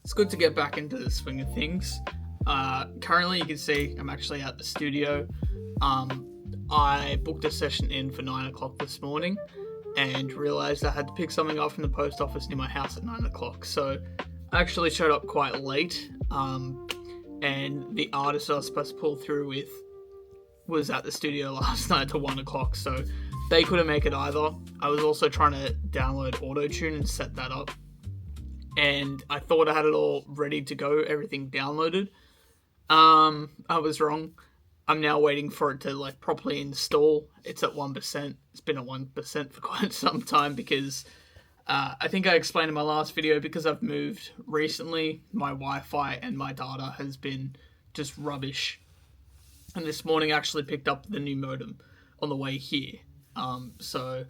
It's good to get back into the swing of things. Currently, you can see I'm actually at the studio. I booked a session in for 9 o'clock this morning and realised I had to pick something up from the post office near my house at 9 o'clock. So I actually showed up quite late, and the artist I was supposed to pull through with was at the studio last night till 1 o'clock, so they couldn't make it either. I was also trying to download Autotune and set that up, and I thought I had it all ready to go, everything downloaded. I was wrong. I'm now waiting for it to properly install. It's at 1%. It's been at 1% for quite some time because I think I explained in my last video, because I've moved recently, my Wi-Fi and my data has been just rubbish. And this morning I actually picked up the new modem on the way here. So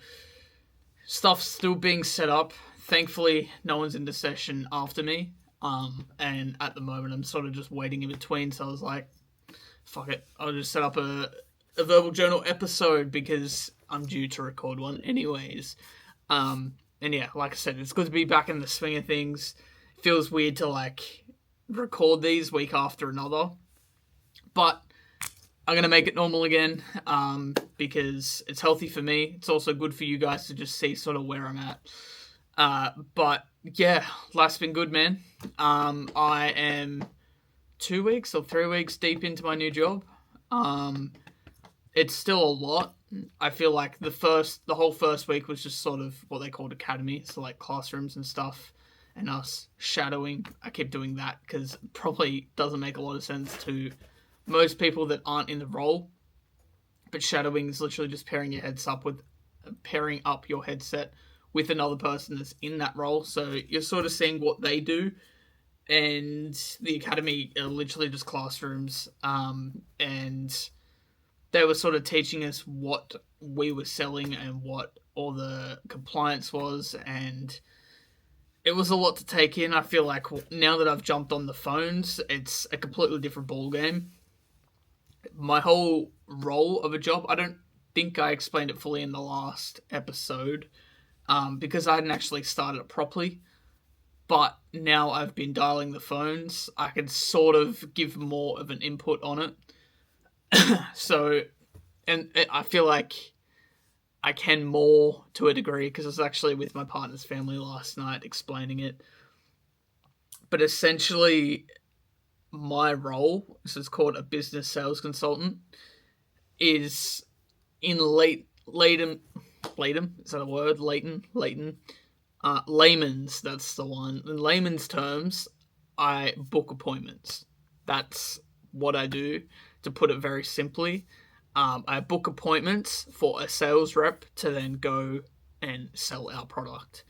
stuff's still being set up. Thankfully, no one's in the session after me. And at the moment I'm sort of just waiting in between. So I was like, fuck it, I'll just set up a verbal journal episode because I'm due to record one anyways. And yeah, like I said, it's good to be back in the swing of things. It feels weird to record these week after another, but I'm going to make it normal again, because it's healthy for me. It's also good for you guys to just see sort of where I'm at. But yeah, life's been good, man. I am 2 weeks or 3 weeks deep into my new job. It's still a lot. I feel like the whole first week was just sort of what they called academy, so classrooms and stuff, and us shadowing. I keep doing that because it probably doesn't make a lot of sense to most people that aren't in the role, but shadowing is literally just pairing up your headset with another person that's in that role, so you're sort of seeing what they do. And the academy are literally just classrooms, and they were sort of teaching us what we were selling and what all the compliance was, and it was a lot to take in. I feel like now that I've jumped on the phones, it's a completely different ballgame. My whole role of a job, I don't think I explained it fully in the last episode, because I hadn't actually started it properly. But now I've been dialing the phones, I can sort of give more of an input on it. So, and I feel like I can more to a degree because I was actually with my partner's family last night explaining it. But essentially, my role, this is called a business sales consultant, is in Leighton, is that a word? Leighton? Layman's, that's the one. In layman's terms, I book appointments. That's what I do, to put it very simply. I book appointments for a sales rep to then go and sell our product.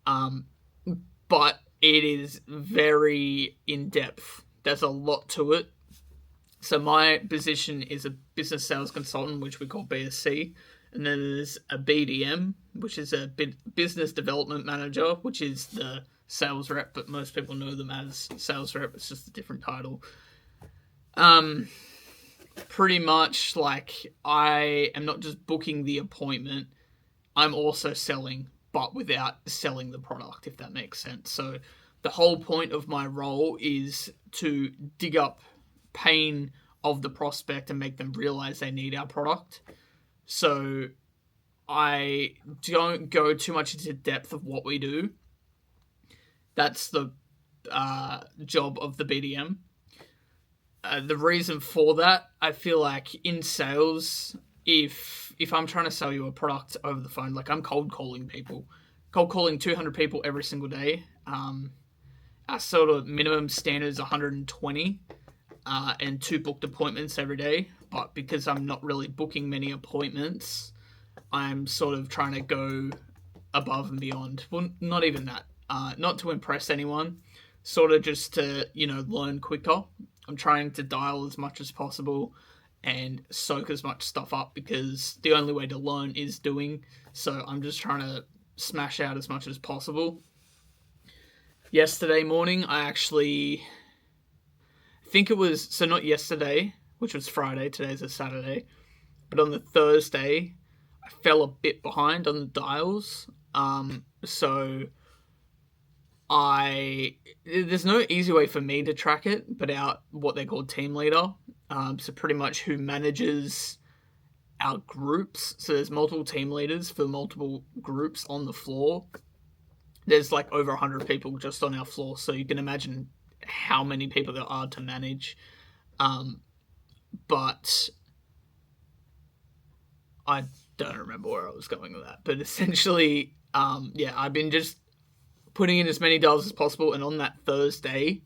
But it is very in-depth. There's a lot to it. So my position is a business sales consultant, which we call BSC. And then there's a BDM, which is a business development manager, which is the sales rep, but most people know them as sales rep. It's just a different title. Pretty much I am not just booking the appointment, I'm also selling, but without selling the product, if that makes sense. So the whole point of my role is to dig up pain of the prospect and make them realize they need our product. So I don't go too much into depth of what we do. That's the job of the BDM. The reason for that, I feel like in sales, if I'm trying to sell you a product over the phone, I'm cold calling people. Cold calling 200 people every single day. Our sort of minimum standard is 120, and 2 booked appointments every day. But because I'm not really booking many appointments, I'm sort of trying to go above and beyond. Well, not even that. Not to impress anyone, sort of just to, learn quicker. I'm trying to dial as much as possible and soak as much stuff up because the only way to learn is doing. So I'm just trying to smash out as much as possible. Yesterday morning, I think it was, so not yesterday, which was Friday, today's a Saturday, but on the Thursday, I fell a bit behind on the dials. So there's no easy way for me to track it, but our what they call team leader, so pretty much who manages our groups. So there's multiple team leaders for multiple groups on the floor. There's like over 100 people just on our floor, so you can imagine how many people there are to manage. But I don't remember where I was going with that. But essentially, I've been just putting in as many dollars as possible, and on that Thursday,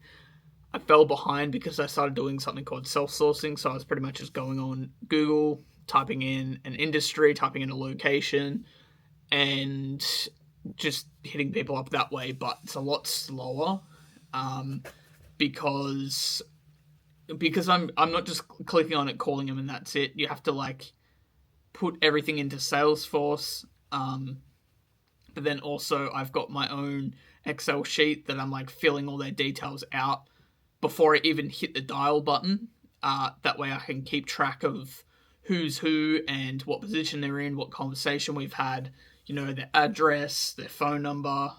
I fell behind because I started doing something called self-sourcing. So I was pretty much just going on Google, typing in an industry, typing in a location, and just hitting people up that way. But it's a lot slower because I'm not just clicking on it, calling them, and that's it. You have to like put everything into Salesforce. But then also I've got my own Excel sheet that I'm like filling all their details out before I even hit the dial button. That way I can keep track of who's who and what position they're in, what conversation we've had, their address, their phone number,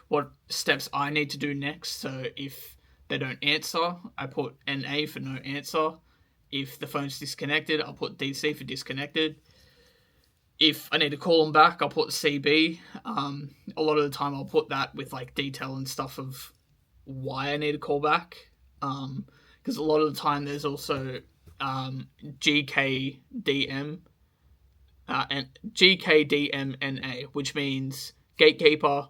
what steps I need to do next. So if they don't answer, I put NA for no answer. If the phone's disconnected, I'll put DC for disconnected. If I need to call them back, I'll put CB. A lot of the time I'll put that with like detail and stuff of why I need to call back. Because a lot of the time there's also GKDM and GKDMNA, which means gatekeeper,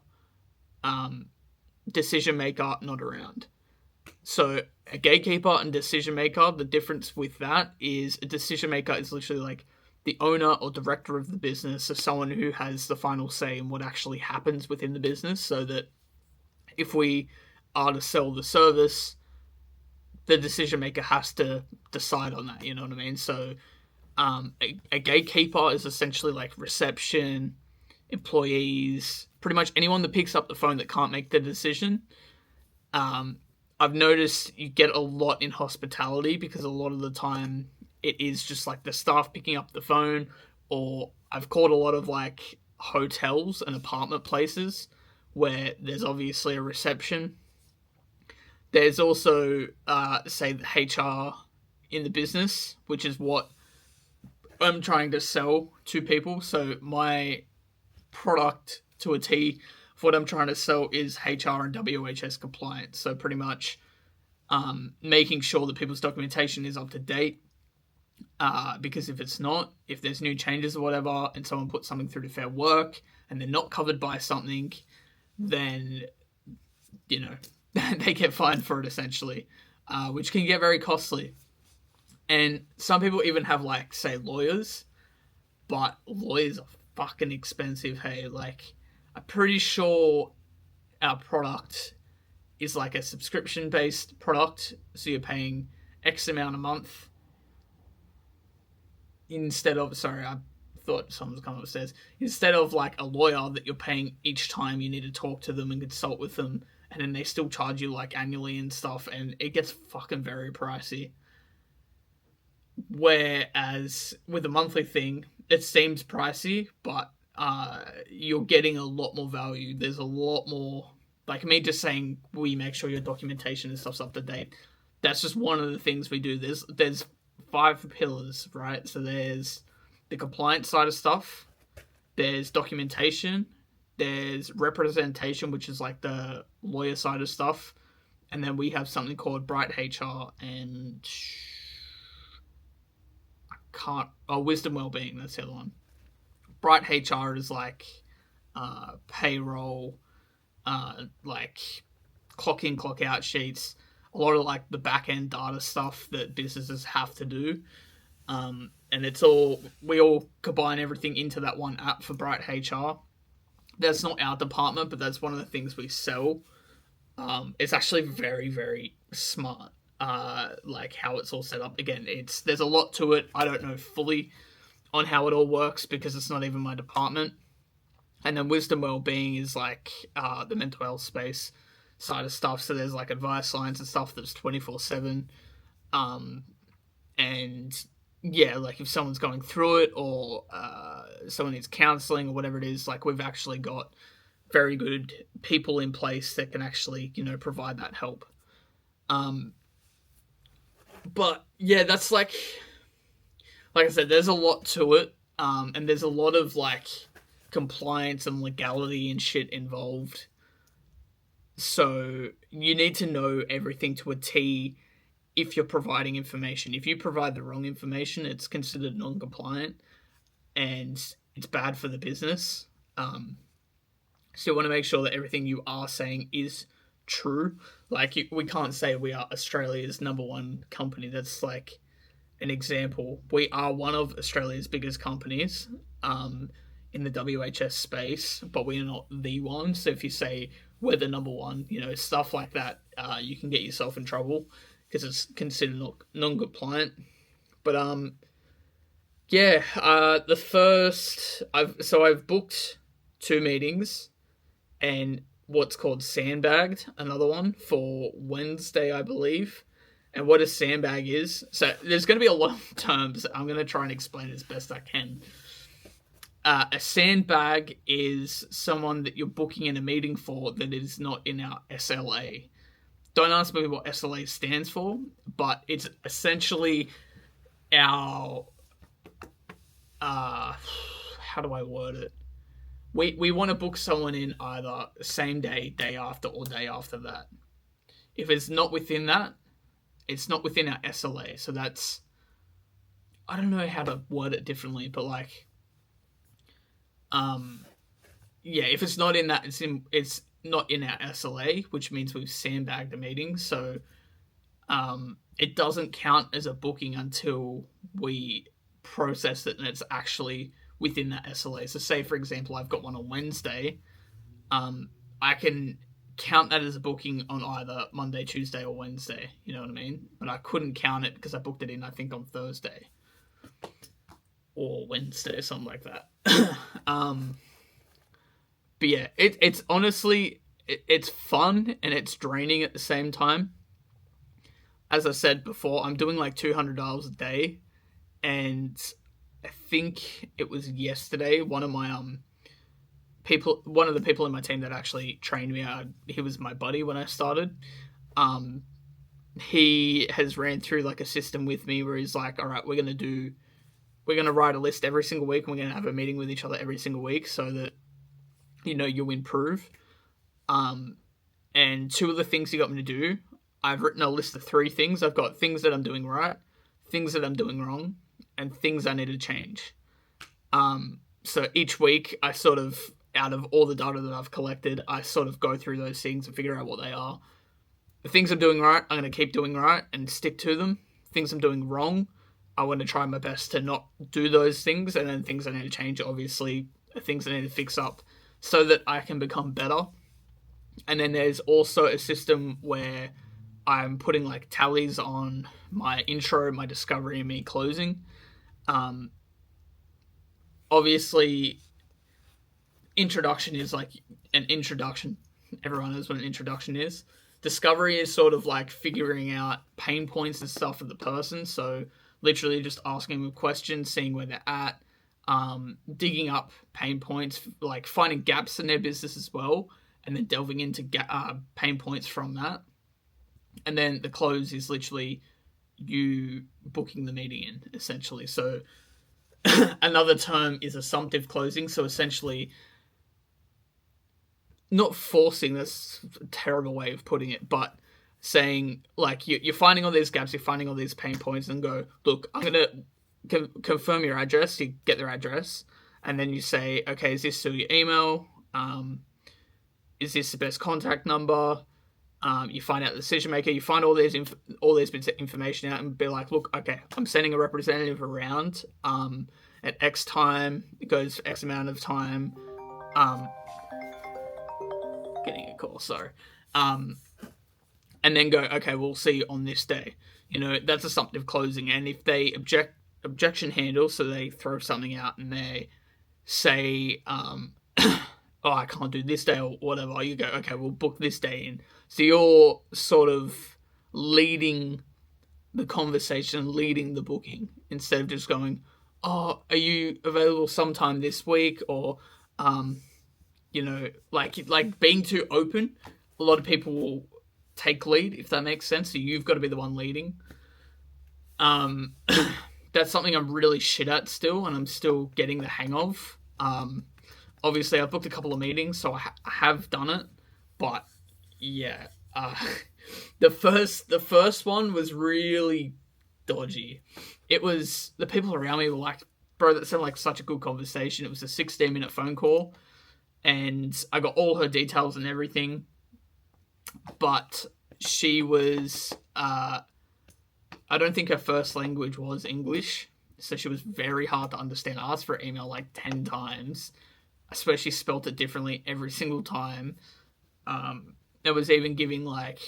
decision maker, not around. So a gatekeeper and decision maker, the difference with that is a decision maker is literally like the owner or director of the business, so someone who has the final say in what actually happens within the business, so that if we are to sell the service, the decision maker has to decide on that, you know what I mean? So a gatekeeper is essentially like reception, employees, pretty much anyone that picks up the phone that can't make the decision. I've noticed you get a lot in hospitality because a lot of the time it is just like the staff picking up the phone, or I've called a lot of like hotels and apartment places where there's obviously a reception. There's also, say, the HR in the business, which is what I'm trying to sell to people. So my product to a T for what I'm trying to sell is HR and WHS compliance. So pretty much making sure that people's documentation is up to date. Because if it's not, if there's new changes or whatever, and someone puts something through to Fair Work and they're not covered by something, then, they get fined for it essentially, which can get very costly. And some people even have like, say, lawyers, but lawyers are fucking expensive, hey? Like, I'm pretty sure our product is like a subscription-based product, so you're paying X amount a month instead of, sorry, I thought someone was coming upstairs, instead of like a lawyer that you're paying each time you need to talk to them and consult with them, and then they still charge you like annually and stuff, and it gets fucking very pricey. Whereas with a monthly thing, it seems pricey, but you're getting a lot more value. There's a lot more, like me just saying we make sure your documentation and stuff's up to date. That's just one of the things we do. There's 5 pillars, right? So there's the compliance side of stuff, there's documentation, there's representation, which is like the lawyer side of stuff, and then we have something called Bright HR and Wisdom Wellbeing. That's the other one. Bright HR is like payroll, like clock in, clock out sheets, a lot of like the back end data stuff that businesses have to do. And we all combine everything into that one app for Bright HR. That's not our department, but that's one of the things we sell. It's actually very, very smart. Like how it's all set up. Again, there's a lot to it. I don't know fully on how it all works because it's not even my department. And then Wisdom Wellbeing is like the mental health space side of stuff. So there's like advice lines and stuff that's 24/7. And yeah, like if someone's going through it or someone needs counselling or whatever it is, like we've actually got very good people in place that can actually, provide that help. Um, but yeah, that's like I said, there's a lot to it, and there's a lot of compliance and legality and shit involved. So you need to know everything to a T if you're providing information. If you provide the wrong information, it's considered non-compliant and it's bad for the business. So you want to make sure that everything you are saying is true. We can't say we are Australia's number one company. That's an example. We are one of Australia's biggest companies in the WHS space, but we are not the one. So if you say we're the number one, stuff like that, you can get yourself in trouble because it's considered non-compliant. But yeah, the first I've booked 2 meetings and what's called sandbagged another one for Wednesday, I believe. And what a sandbag is, so there's going to be a lot of terms. I'm going to try and explain it as best I can. A sandbag is someone that you're booking in a meeting for that is not in our SLA. Don't ask me what SLA stands for, but it's essentially our how do I word it? We want to book someone in either same day, day after, or day after that. If it's not within that, it's not within our SLA. So that's, I don't know how to word it differently, but yeah, if it's not in that, it's not in our SLA, which means we've sandbagged the meeting. So it doesn't count as a booking until we process it and it's actually within that SLA. So say, for example, I've got one on Wednesday. I can count that as a booking on either Monday, Tuesday, or Wednesday. You know what I mean? But I couldn't count it because I booked it in, I think, on Thursday or Wednesday, something like that. But yeah, it's honestly, it's fun and it's draining at the same time. As I said before, I'm doing $200 a day, and I think it was yesterday, one of the people in my team that actually trained me, he was my buddy when I started. He has ran through a system with me where he's like, all right, we're going to write a list every single week, and we're going to have a meeting with each other every single week so that, you improve. And 2 of the things he got me to do, I've written a list of 3 things. I've got things that I'm doing right, things that I'm doing wrong, and things I need to change. So each week, I sort of, out of all the data that I've collected, I sort of go through those things and figure out what they are. The things I'm doing right, I'm going to keep doing right and stick to them. Things I'm doing wrong, I want to try my best to not do those things. And then things I need to change, obviously, things I need to fix up so that I can become better. And then there's also a system where I'm putting tallies on my intro, my discovery, and me closing. Obviously, introduction is an introduction. Everyone knows what an introduction is. Discovery is sort of figuring out pain points and stuff of the person. So literally just asking them questions, seeing where they're at, digging up pain points, finding gaps in their business as well, and then delving into pain points from that. And then the close is literally you booking the meeting in, essentially. So another term is assumptive closing. So essentially, not forcing, that's a terrible way of putting it, but saying you're finding all these gaps, you're finding all these pain points, and go, look, I'm going to confirm your address. You get their address, and then you say, okay, is this still your email? Is this the best contact number? You find out the decision maker. You find all these bits of information out, and be like, look, okay, I'm sending a representative around at X time. It goes for X amount of time. Getting a call, sorry. And then go, okay, we'll see you on this day. That's assumptive closing. And if they objection handle, so they throw something out and they say, oh, I can't do this day or whatever, you go, okay, we'll book this day in. So you're sort of leading the conversation, leading the booking, instead of just going, oh, are you available sometime this week? Or like being too open. A lot of people will take lead, if that makes sense. So you've got to be the one leading. That's something I'm really shit at still, and I'm still getting the hang of. Obviously, I've booked a couple of meetings, so I have done it. But yeah, the first one was really dodgy. It was the people around me were like, bro, that sounded like such a good conversation. It was a 16-minute phone call, and I got all her details and everything. But she was, I don't think her first language was English, so she was very hard to understand. I asked for an email like 10 times. I swear she spelt it differently every single time. It was even giving like,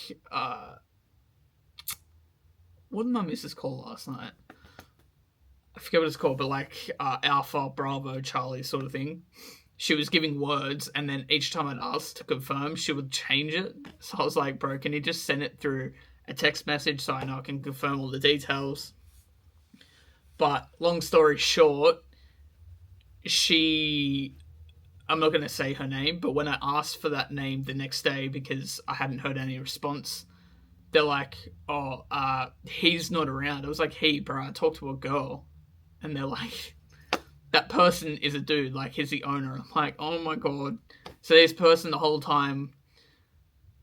what did my missus call last night? I forget what it's called, but like Alpha, Bravo, Charlie sort of thing. She was giving words, and then each time I'd ask to confirm, she would change it. So I was like, bro, can you just send it through a text message so I know I can confirm all the details? But long story short, I'm not going to say her name, but when I asked for that name the next day because I hadn't heard any response, they're like, oh, he's not around. I was like, hey, bro, I talked to a girl. And they're like, that person is a dude, like he's the owner. I'm like, oh my god. So this person the whole time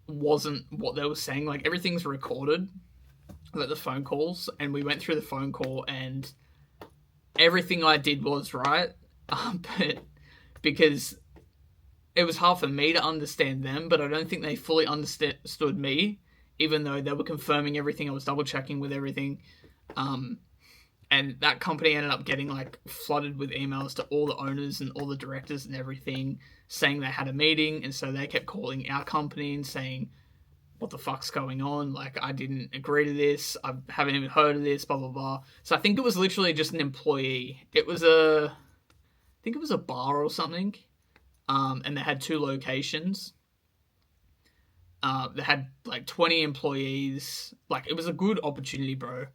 wasn't what they were saying. Like everything's recorded, like the phone calls, and we went through the phone call, and everything I did was right, but because it was hard for me to understand them, but I don't think they fully understood me, even though they were confirming everything. I was double checking with everything. And that company ended up getting like flooded with emails to all the owners and all the directors and everything saying they had a meeting. And so they kept calling our company and saying, what the fuck's going on? Like, I didn't agree to this. I haven't even heard of this, blah, blah, blah. So I think it was literally just an employee. I think it was a bar or something. And they had 2 locations. They had like 20 employees. Like, it was a good opportunity, bro.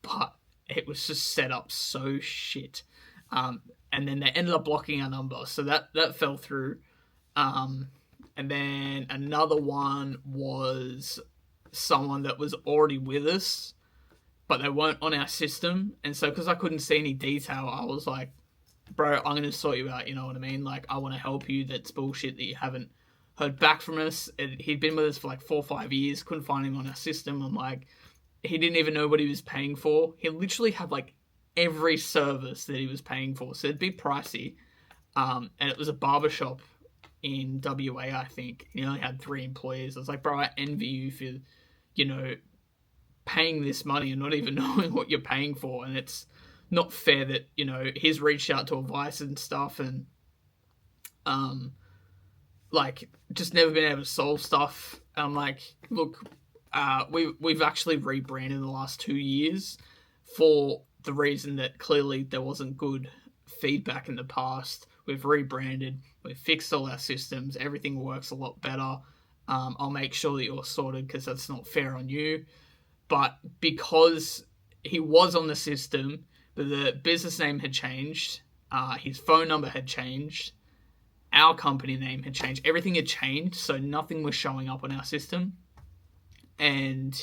But it was just set up so shit. And then they ended up blocking our number. So that fell through. And then another one was someone that was already with us, but they weren't on our system. And so because I couldn't see any detail, I was like, bro, I'm going to sort you out, you know what I mean? Like, I want to help you. That's bullshit that you haven't heard back from us. And he'd been with us for like 4 or 5 years, couldn't find him on our system. I'm like, he didn't even know what he was paying for. He literally had like every service that he was paying for. So it'd be pricey. And it was a barbershop in WA, I think. He only had 3 employees. I was like, bro, I envy you for, paying this money and not even knowing what you're paying for. And it's not fair that, he's reached out to advice and stuff and, like, just never been able to solve stuff. I'm like, look, we've actually rebranded in the last 2 years for the reason that clearly there wasn't good feedback in the past. We've rebranded, we've fixed all our systems, everything works a lot better. I'll make sure that you're sorted because that's not fair on you. But because he was on the system, but the business name had changed, his phone number had changed, our company name had changed, everything had changed, so nothing was showing up on our system. And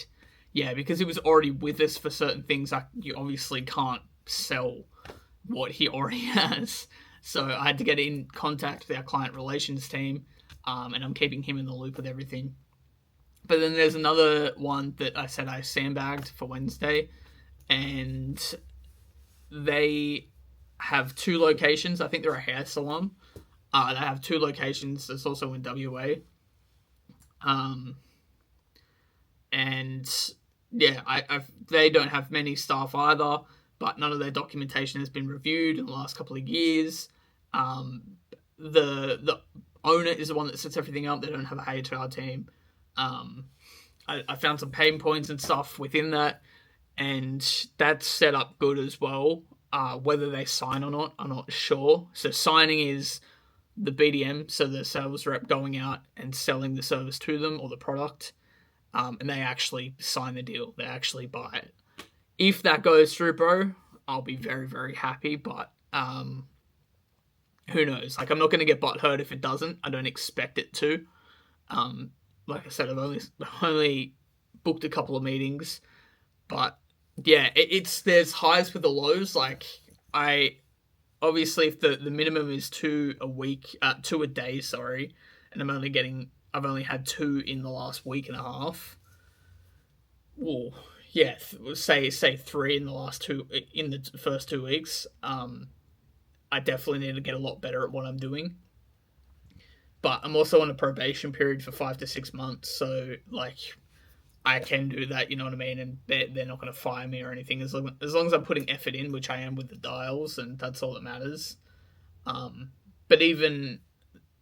yeah, because he was already with us for certain things, you obviously can't sell what he already has. So I had to get in contact with our client relations team, and I'm keeping him in the loop with everything. But then there's another one that I said I sandbagged for Wednesday, and they have 2 locations. I think they're a hair salon. They have 2 locations. It's also in WA. And yeah, they don't have many staff either, but none of their documentation has been reviewed in the last couple of years. The owner is the one that sets everything up. They don't have a HR team. I found some pain points and stuff within that, and that's set up good as well. Whether they sign or not, I'm not sure. So signing is the BDM, so the sales rep going out and selling the service to them or the product. And they actually sign the deal. They actually buy it. If that goes through, bro, I'll be very, very happy. But who knows? Like, I'm not going to get butthurt if it doesn't. I don't expect it to. Like I said, I've only booked a couple of meetings, but yeah, there's highs with the lows. Like, I obviously, if the minimum is 2 a day, sorry, and I've only had 2 in the last week and a half. Well, yeah, say 3 in the first 2 weeks. I definitely need to get a lot better at what I'm doing. But I'm also on a probation period for 5 to 6 months, so like I can do that, you know what I mean? And they're not going to fire me or anything as long as I'm putting effort in, which I am with the dials, and that's all that matters. But even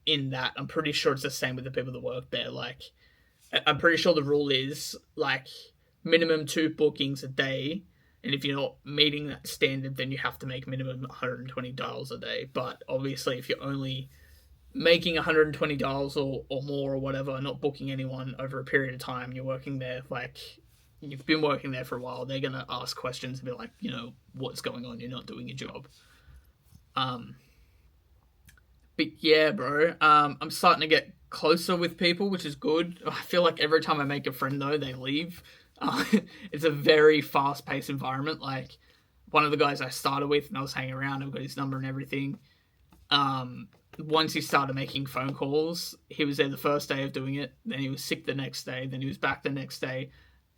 in that, I'm pretty sure it's the same with the people that work there. Like, I'm pretty sure the rule is like minimum 2 bookings a day, and if you're not meeting that standard, then you have to make minimum 120 dials a day. But obviously, if you're only making 120 dials or more or whatever, not booking anyone over a period of time, you're working there, like, you've been working there for a while, they're going to ask questions and be like, what's going on? You're not doing your job. But yeah, bro, I'm starting to get closer with people, which is good. I feel like every time I make a friend, though, they leave. It's a very fast-paced environment. Like, one of the guys I started with, and I was hanging around, I've got his number and everything. Once he started making phone calls, he was there the first day of doing it, then he was sick the next day, then he was back the next day,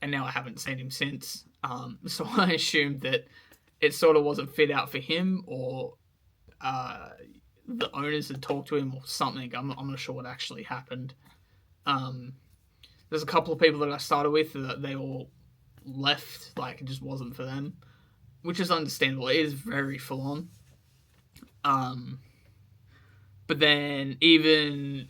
and now I haven't seen him since. So I assumed that it sort of wasn't fit out for him, or the owners had talked to him or something. I'm not sure what actually happened. There's a couple of people that I started with that they all left, like it just wasn't for them, which is understandable. It is very full on. But then even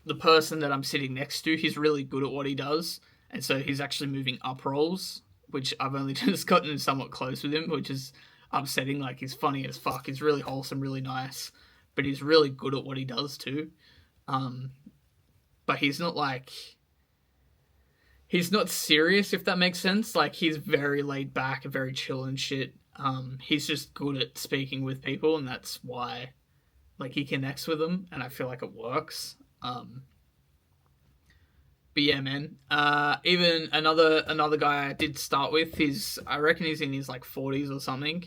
the person that I'm sitting next to, he's really good at what he does. And so he's actually moving up roles, which I've only just gotten somewhat close with him, which is upsetting. Like, he's funny as fuck. He's really wholesome, really nice. But he's really good at what he does too. But he's not serious, if that makes sense. Like, he's very laid back and very chill and shit. He's just good at speaking with people, and that's why, like, he connects with them, and I feel like it works. But yeah, man. Even another guy I did start with, I reckon he's in his like 40s or something.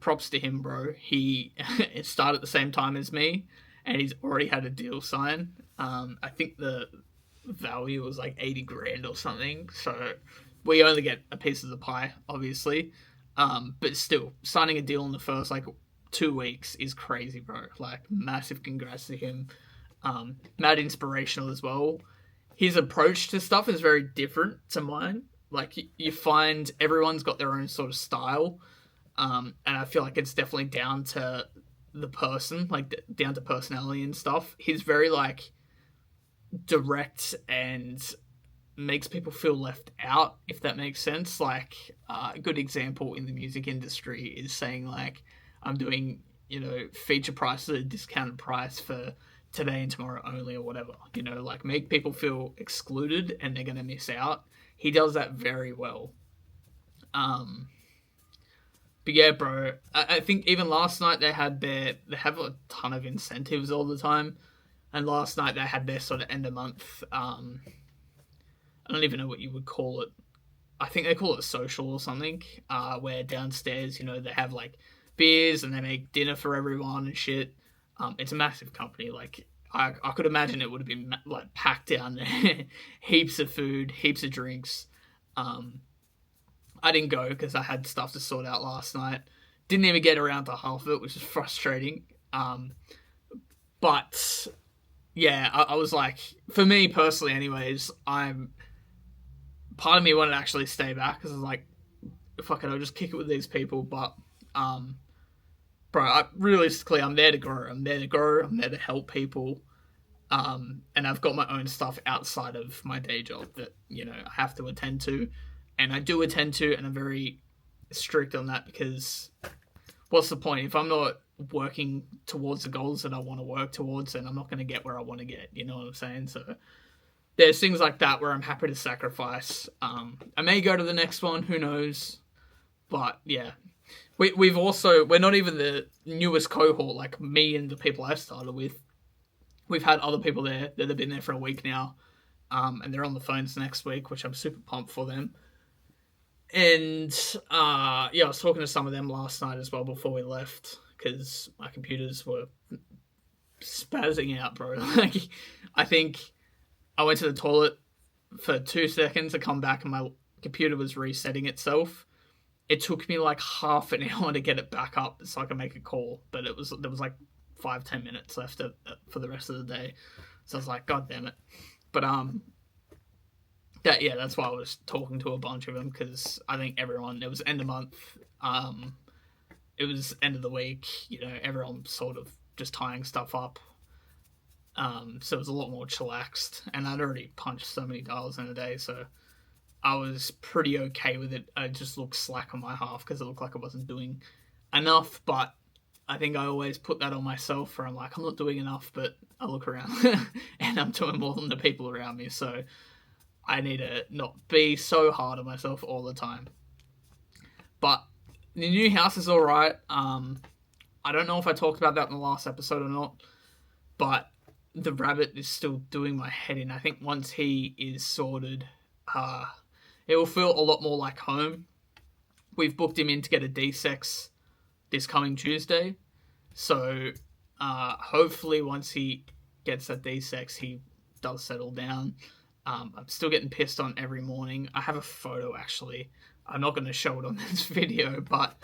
Props to him, bro. He started at the same time as me, and he's already had a deal signed. I think the value was like 80 grand or something. So we only get a piece of the pie, obviously. But still, signing a deal in the first like 2 weeks is crazy, bro. Like, massive congrats to him. Mad inspirational as well. His approach to stuff is very different to mine. Like, you find everyone's got their own sort of style. And I feel like it's definitely down to the person, like down to personality and stuff. He's very like direct and makes people feel left out, if that makes sense. Like, a good example in the music industry is saying like, I'm doing, feature price at a discounted price for today and tomorrow only, or whatever, like, make people feel excluded and they're going to miss out. He does that very well. But yeah, bro, I think even last night they have a ton of incentives all the time. And last night they had their sort of end of month, I don't even know what you would call it. I think they call it social or something, where downstairs, they have like beers and they make dinner for everyone and shit. It's a massive company. Like, I could imagine it would have been like packed down there. Heaps of food, heaps of drinks. I didn't go because I had stuff to sort out last night. Didn't even get around to half of it, which is frustrating. But yeah, I was like, for me personally anyways, part of me wanted to actually stay back because I was like, fuck it, I'll just kick it with these people. But bro, realistically, I'm there to grow. I'm there to help people. And I've got my own stuff outside of my day job that, I have to attend to. And I do attend to, and I'm very strict on that because what's the point? If I'm not working towards the goals that I want to work towards, then I'm not going to get where I want to get. You know what I'm saying? So there's things like that where I'm happy to sacrifice. I may go to the next one, who knows? But yeah, we're not even the newest cohort, like me and the people I started with. We've had other people there that have been there for a week now, and they're on the phones next week, which I'm super pumped for them. And yeah, I was talking to some of them last night as well before we left because my computers were spazzing out, bro. Like, I think I went to the toilet for 2 seconds to come back and my computer was resetting itself. It took me like half an hour to get it back up so I could make a call, but there was like 5-10 minutes left for the rest of the day. So I was like, God damn it. But that's why I was talking to a bunch of them, because I think everyone, it was end of month, it was end of the week, everyone sort of just tying stuff up. So it was a lot more chillaxed, and I'd already punched so many dials in a day, so I was pretty okay with it. I just looked slack on my half because it looked like I wasn't doing enough, but I think I always put that on myself where I'm like, I'm not doing enough, but I look around and I'm doing more than the people around me, so I need to not be so hard on myself all the time. But the new house is alright. I don't know if I talked about that in the last episode or not, but the rabbit is still doing my head in. I think once he is sorted, it will feel a lot more like home. We've booked him in to get a D-sex this coming Tuesday, so hopefully once he gets that D-sex, he does settle down. I'm still getting pissed on every morning. I have a photo, actually. I'm not going to show it on this video, but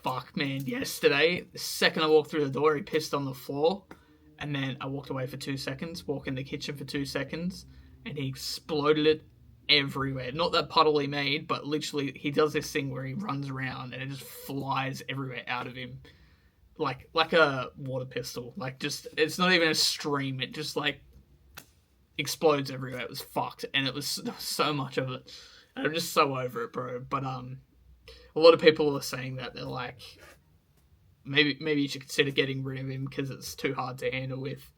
fuck, man, yesterday, the second I walked through the door, he pissed on the floor, and then I walked away for 2 seconds, walked in the kitchen for 2 seconds, and he exploded it everywhere. Not that puddle he made, but literally he does this thing where he runs around and it just flies everywhere out of him, like a water pistol. Like, just, it's not even a stream, it just like explodes everywhere. It was fucked, and there was so much of it, and I'm just so over it, bro. But a lot of people are saying that they're like, maybe you should consider getting rid of him because it's too hard to handle with.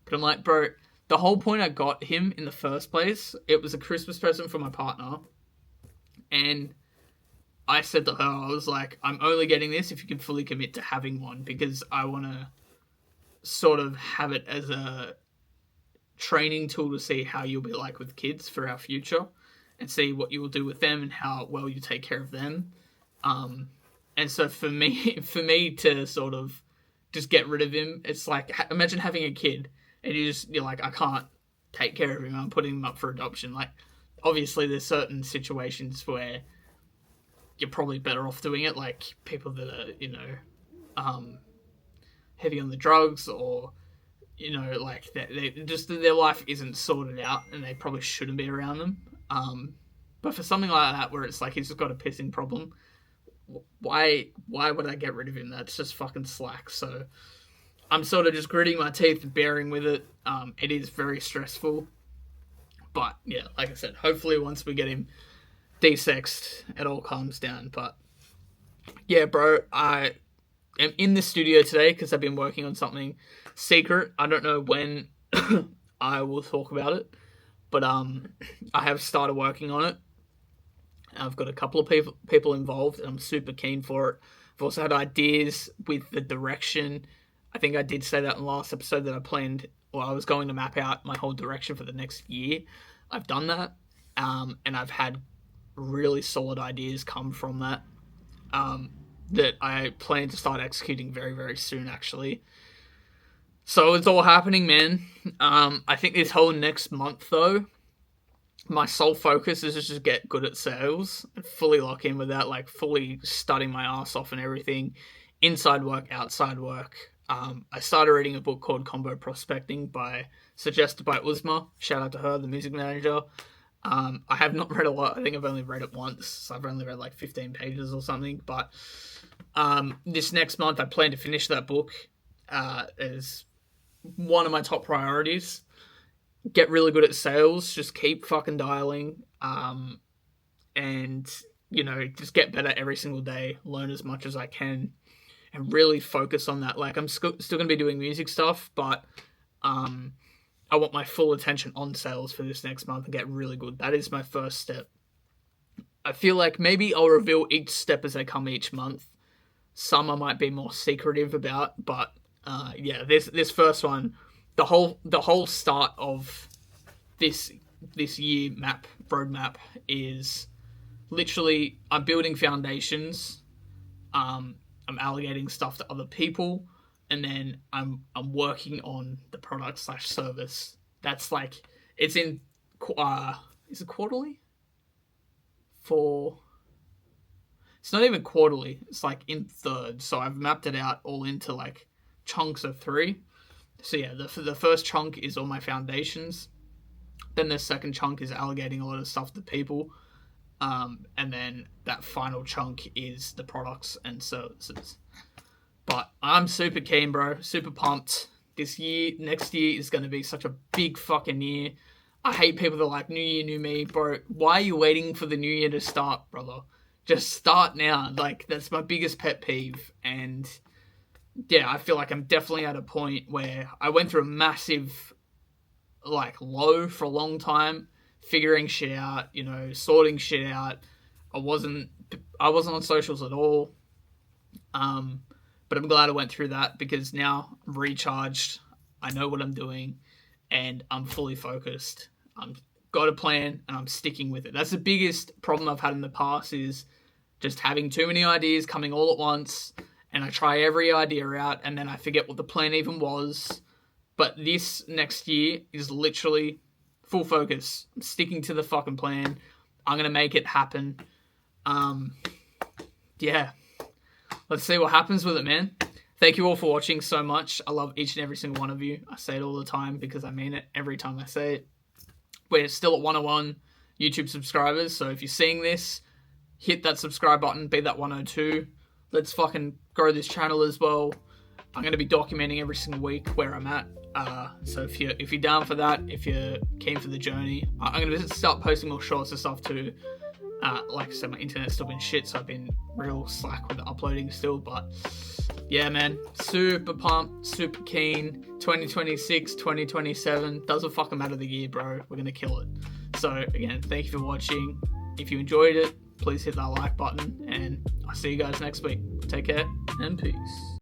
But I'm like, bro, the whole point I got him in the first place, it was a Christmas present for my partner, and I said to her, I was like, I'm only getting this if you can fully commit to having one, because I want to sort of have it as a training tool to see how you'll be like with kids for our future, and see what you will do with them and how well you take care of them. And so for me to sort of just get rid of him, it's like, imagine having a kid and you're like, I can't take care of him, I'm putting him up for adoption. Like, obviously there's certain situations where you're probably better off doing it, like people that are, heavy on the drugs, or, like they just, their life isn't sorted out and they probably shouldn't be around them. But for something like that, where it's like he's just got a pissing problem, why would I get rid of him? That's just fucking slack. So I'm sort of just gritting my teeth and bearing with it. It is very stressful, but yeah, like I said, hopefully once we get him de-sexed, it all calms down. But yeah, bro, I am in the studio today because I've been working on something secret. I don't know when I will talk about it, but I have started working on it. I've got a couple of people involved, and I'm super keen for it. I've also had ideas with the direction. I think I did say that in the last episode that I was going to map out my whole direction for the next year. I've done that, and I've had really solid ideas come from that, that I plan to start executing very, very soon, actually. So it's all happening, man. I think this whole next month, though, my sole focus is just get good at sales and fully lock in with that, like fully studying my ass off and everything, inside work, outside work. I started reading a book called Combo Prospecting suggested by Uzma. Shout out to her, the music manager. I have not read a lot. I think I've only read it once. So I've only read like 15 pages or something. But this next month, I plan to finish that book as one of my top priorities. Get really good at sales, just keep fucking dialing, and, just get better every single day, learn as much as I can, and really focus on that. Like, I'm still going to be doing music stuff, but I want my full attention on sales for this next month and get really good. That is my first step. I feel like maybe I'll reveal each step as they come each month, Some I might be more secretive about, but yeah, this first one, the whole start of this year roadmap is literally I'm building foundations, I'm allocating stuff to other people, and then I'm working on the product slash service. That's like it's in is it quarterly? It's not even quarterly. It's like in thirds. So I've mapped it out all into like chunks of 3. So yeah, the first chunk is all my foundations. Then the second chunk is allocating a lot of stuff to people. And then that final chunk is the products and services. But I'm super keen, bro. Super pumped. Next year is going to be such a big fucking year. I hate people that are like, new year, new me, bro. Why are you waiting for the new year to start, brother? Just start now. Like, that's my biggest pet peeve. And yeah, I feel like I'm definitely at a point where I went through a massive, like, low for a long time, figuring shit out, sorting shit out. I wasn't on socials at all. But I'm glad I went through that because now I'm recharged. I know what I'm doing and I'm fully focused. I've got a plan and I'm sticking with it. That's the biggest problem I've had in the past is just having too many ideas coming all at once, and I try every idea out and then I forget what the plan even was. But this next year is literally full focus. I'm sticking to the fucking plan. I'm going to make it happen. Yeah. Let's see what happens with it, man. Thank you all for watching so much. I love each and every single one of you. I say it all the time because I mean it every time I say it. We're still at 101 YouTube subscribers, so if you're seeing this, hit that subscribe button, be that 102. Let's fucking grow this channel as well. I'm going to be documenting every single week where I'm at. So if you're down for that, if you're keen for the journey, I'm going to start posting more shorts and stuff too. Like I said, my internet's still been shit, so I've been real slack with the uploading still. But yeah, man, super pumped, super keen. 2026, 2027, doesn't fucking matter the year, bro. We're gonna kill it. So again, thank you for watching. If you enjoyed it, please hit that like button, and I'll see you guys next week. Take care and peace.